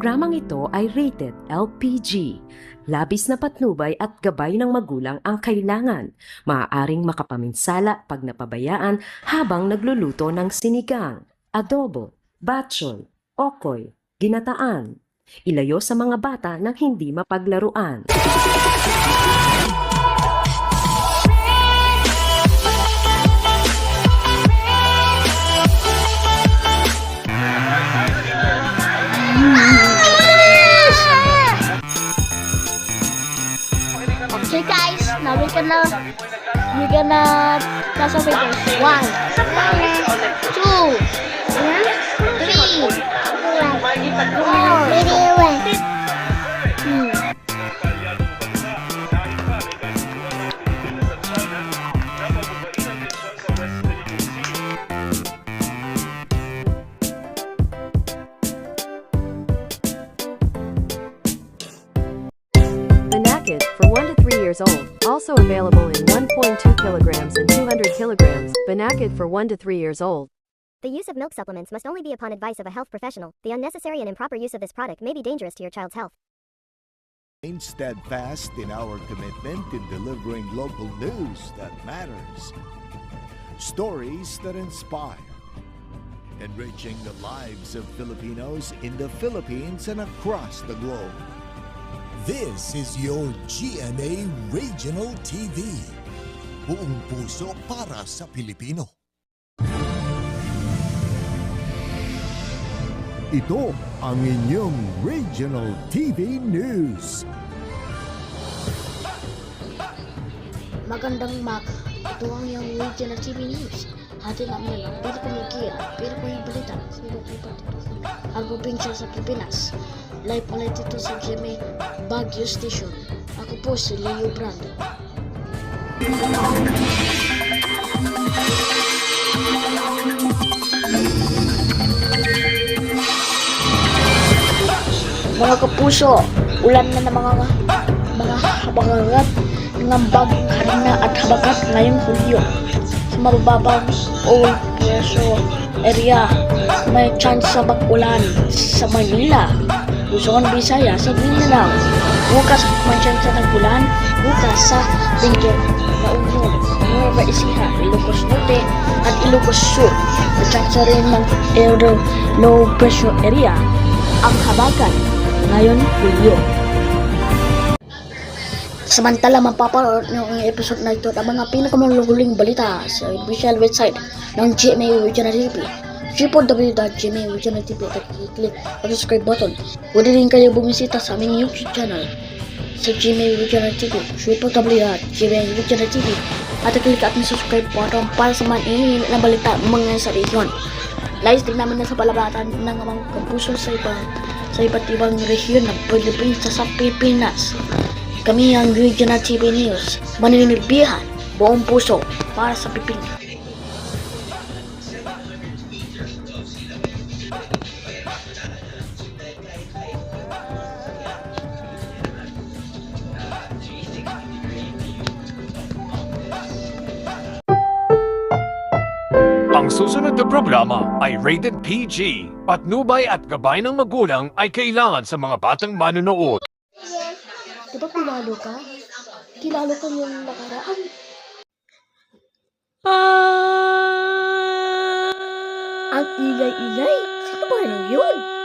programang ito ay rated LPG. Labis na patnubay at gabay ng magulang ang kailangan. Maaaring makapaminsala pag napabayaan habang nagluluto ng sinigang, adobo, batchoy, okoy, ginataan. Ilayo sa mga bata nang hindi mapaglaruan. Okay guys, now we're gonna toss our papers. 1, 2, 3, 4. Benakid for 1 to 3 years old. Also available in 1.2 kilograms and 200 kilograms. Benakid for 1 to 3 years old. The use of milk supplements must only be upon advice of a health professional. The unnecessary and improper use of this product may be dangerous to your child's health. Remain steadfast in our commitment in delivering local news that matters. Stories that inspire. Enriching the lives of Filipinos in the Philippines and across the globe. This is your GMA Regional TV. Buong puso para sa Pilipino. Ito ang inyong Regional TV News. Magandang umaga. Ito ang iyong Regional TV News. Hati namin ang pinakamalakira, pinakamayang balita sa ibang ang probinsya sa Pilipinas. Live ulit ito sa GMA Baguio Station. Ako po si Leo Brando. Mga kapuso, ulan na ng mga habagat ng bagong harina at habagat ngayong Hulyo. Sa mababang old pressure area, may chance sa bagulan sa Manila, Luzon, Visayas at Mindanao. Bukas may chance ng ulan, bukas sa Benguet, La Union, Nueva Ecija, Ilocos Norte at Ilocos Sur. May chance rin ng low pressure area ang habagat ngayon Hulyo. Samantala, mapapanood nyo ang episode na ito at ang mga pinakamalululing balita sa official website ng GMA Regional TV, www.gmaregionaltv at i-click ang subscribe button. Pwede rin kayo bumisita sa aming YouTube channel sa GMA Regional TV, www.gmaregionaltv at i-click at subscribe button para sa mga iniinit na balita mga sa region. Nais din namin na sa palabatan ng mga kapuso sa iba't ibang rehiyon ng Pilipinas. Kami ang Regional TV News, maninilbihan, buong puso, para sa Pilipinas. Ang susunod na programa ay rated PG. Patnubay at gabay ng magulang ay kailangan sa mga batang manonood. Di ba pinalo ka? Kinalo ka yung nakaraan. Ang ingay-ingay? Sino ba yun?